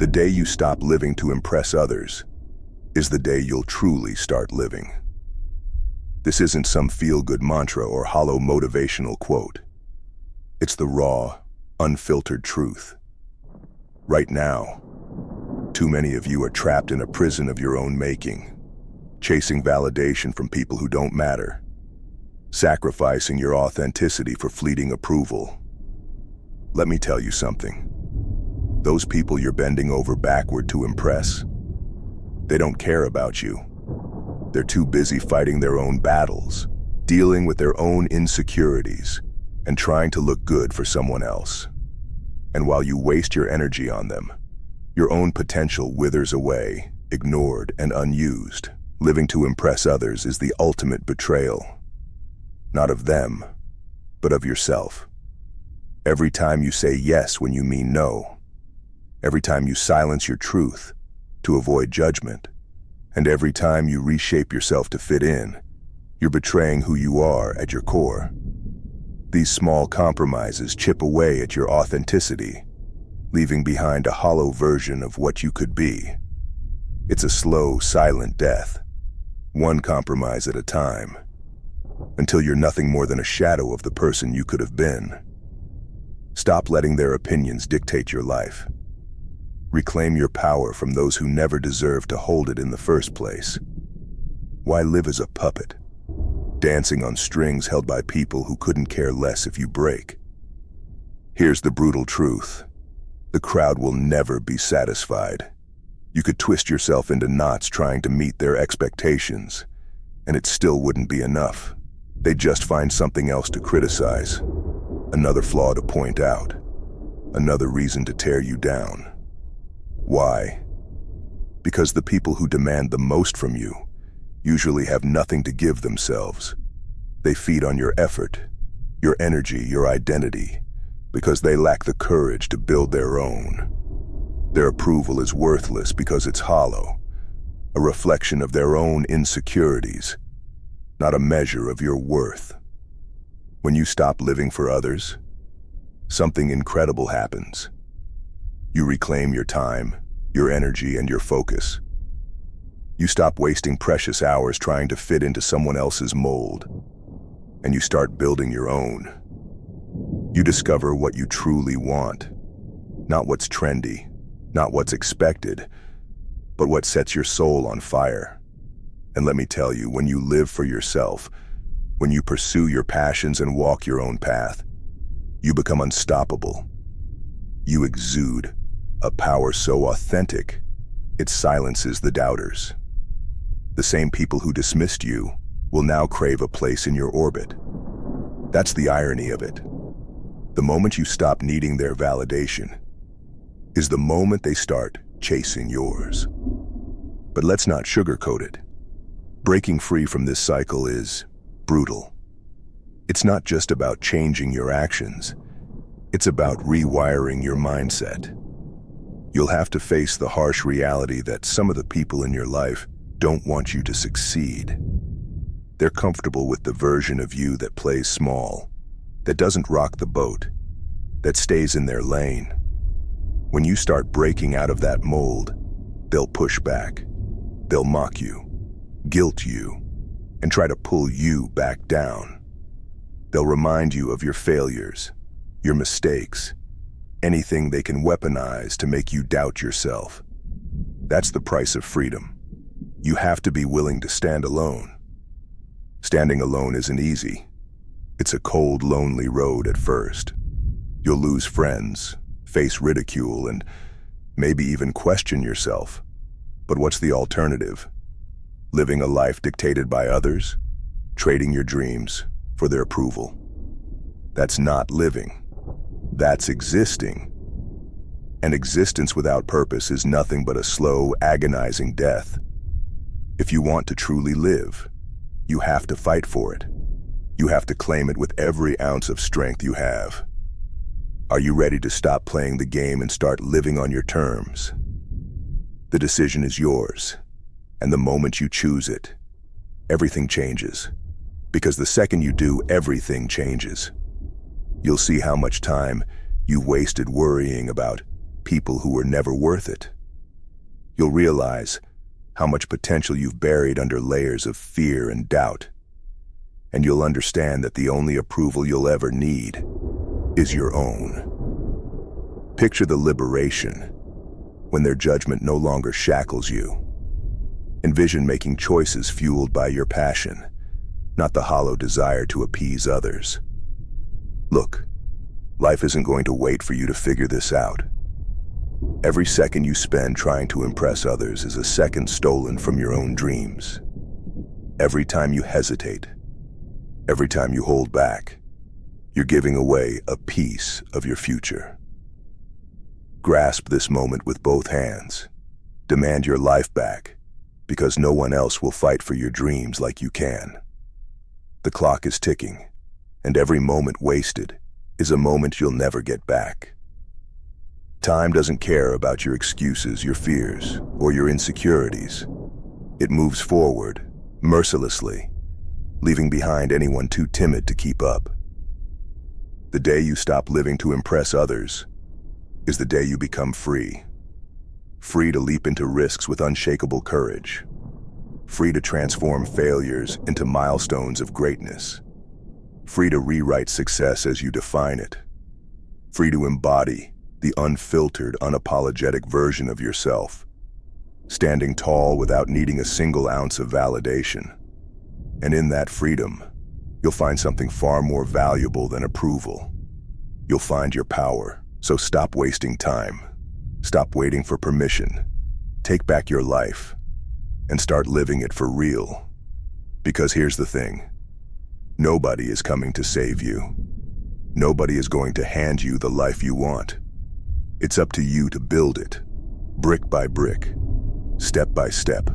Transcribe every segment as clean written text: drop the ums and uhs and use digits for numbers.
The day you stop living to impress others is the day you'll truly start living. This isn't some feel-good mantra or hollow motivational quote. It's the raw, unfiltered truth. Right now, too many of you are trapped in a prison of your own making, chasing validation from people who don't matter, sacrificing your authenticity for fleeting approval. Let me tell you something. Those people you're bending over backward to impress, they don't care about you. They're too busy fighting their own battles, dealing with their own insecurities, and trying to look good for someone else. And while you waste your energy on them, your own potential withers away, ignored and unused. Living to impress others is the ultimate betrayal. Not of them, but of yourself. Every time you say yes when you mean no, every time you silence your truth to avoid judgment, and every time you reshape yourself to fit in, you're betraying who you are at your core. These small compromises chip away at your authenticity, leaving behind a hollow version of what you could be. It's a slow, silent death, one compromise at a time, until you're nothing more than a shadow of the person you could have been. Stop letting their opinions dictate your life. Reclaim your power from those who never deserved to hold it in the first place. Why live as a puppet, dancing on strings held by people who couldn't care less if you break? Here's the brutal truth. The crowd will never be satisfied. You could twist yourself into knots trying to meet their expectations, and it still wouldn't be enough. They'd just find something else to criticize, another flaw to point out, another reason to tear you down. Why? Because the people who demand the most from you usually have nothing to give themselves. They feed on your effort, your energy, your identity, because they lack the courage to build their own. Their approval is worthless because it's hollow, a reflection of their own insecurities, not a measure of your worth. When you stop living for others, something incredible happens. You reclaim your time, your energy, and your focus. You stop wasting precious hours trying to fit into someone else's mold, and you start building your own. You discover what you truly want, not what's trendy, not what's expected, but what sets your soul on fire. And let me tell you, when you live for yourself, when you pursue your passions and walk your own path, you become unstoppable. You exude a power so authentic, it silences the doubters. The same people who dismissed you will now crave a place in your orbit. That's the irony of it. The moment you stop needing their validation is the moment they start chasing yours. But let's not sugarcoat it. Breaking free from this cycle is brutal. It's not just about changing your actions. It's about rewiring your mindset. You'll have to face the harsh reality that some of the people in your life don't want you to succeed. They're comfortable with the version of you that plays small, that doesn't rock the boat, that stays in their lane. When you start breaking out of that mold, they'll push back. They'll mock you, guilt you, and try to pull you back down. They'll remind you of your failures, your mistakes, anything they can weaponize to make you doubt yourself. That's the price of freedom. You have to be willing to stand alone. Standing alone isn't easy. It's a cold, lonely road at first. You'll lose friends, face ridicule, and maybe even question yourself. But what's the alternative? Living a life dictated by others? Trading your dreams for their approval? That's not living. That's existing. And existence without purpose is nothing but a slow, agonizing death. If you want to truly live, you have to fight for it. You have to claim it with every ounce of strength you have. Are you ready to stop playing the game and start living on your terms? The decision is yours, and the moment you choose it, everything changes. Because the second you do, everything changes. You'll see how much time you wasted worrying about people who were never worth it. You'll realize how much potential you've buried under layers of fear and doubt. And you'll understand that the only approval you'll ever need is your own. Picture the liberation when their judgment no longer shackles you. Envision making choices fueled by your passion, not the hollow desire to appease others. Look, life isn't going to wait for you to figure this out. Every second you spend trying to impress others is a second stolen from your own dreams. Every time you hesitate, every time you hold back, you're giving away a piece of your future. Grasp this moment with both hands. Demand your life back, because no one else will fight for your dreams like you can. The clock is ticking, and every moment wasted is a moment you'll never get back. Time doesn't care about your excuses, your fears, or your insecurities. It moves forward, mercilessly, leaving behind anyone too timid to keep up. The day you stop living to impress others is the day you become free. Free to leap into risks with unshakable courage. Free to transform failures into milestones of greatness. Free to rewrite success as you define it. Free to embody the unfiltered, unapologetic version of yourself. Standing tall without needing a single ounce of validation. And in that freedom, you'll find something far more valuable than approval. You'll find your power, so stop wasting time. Stop waiting for permission. Take back your life and start living it for real. Because here's the thing. Nobody is coming to save you. Nobody is going to hand you the life you want. It's up to you to build it, brick by brick, step by step,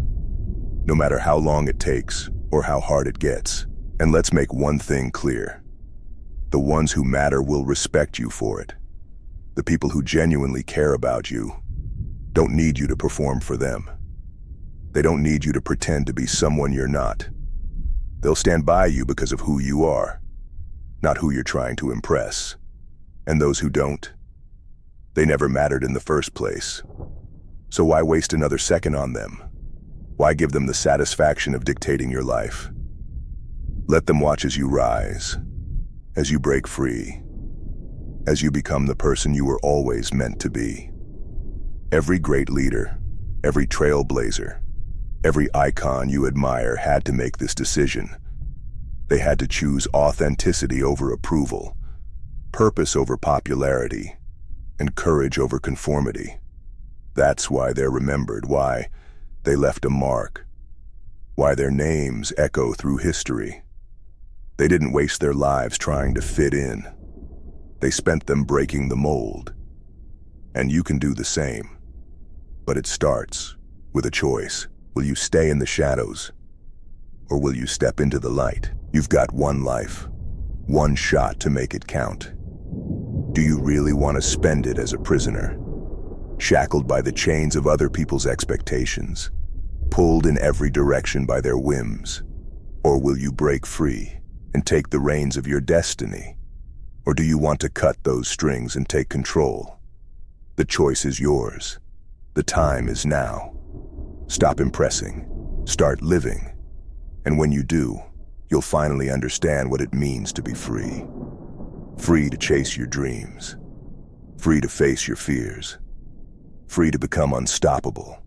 no matter how long it takes or how hard it gets. And let's make one thing clear. The ones who matter will respect you for it. The people who genuinely care about you don't need you to perform for them. They don't need you to pretend to be someone you're not. They'll stand by you because of who you are, not who you're trying to impress. And those who don't, they never mattered in the first place. So why waste another second on them? Why give them the satisfaction of dictating your life? Let them watch as you rise, as you break free, as you become the person you were always meant to be. Every great leader, every trailblazer, every icon you admire had to make this decision. They had to choose authenticity over approval, purpose over popularity, and courage over conformity. That's why they're remembered, why they left a mark, why their names echo through history. They didn't waste their lives trying to fit in. They spent them breaking the mold. And you can do the same. But it starts with a choice. Will you stay in the shadows, or will you step into the light? You've got one life, one shot to make it count. Do you really want to spend it as a prisoner, shackled by the chains of other people's expectations, pulled in every direction by their whims? Or will you break free and take the reins of your destiny? Or do you want to cut those strings and take control? The choice is yours. The time is now. Stop impressing. Start living. And when you do, you'll finally understand what it means to be free. Free to chase your dreams. Free to face your fears. Free to become unstoppable.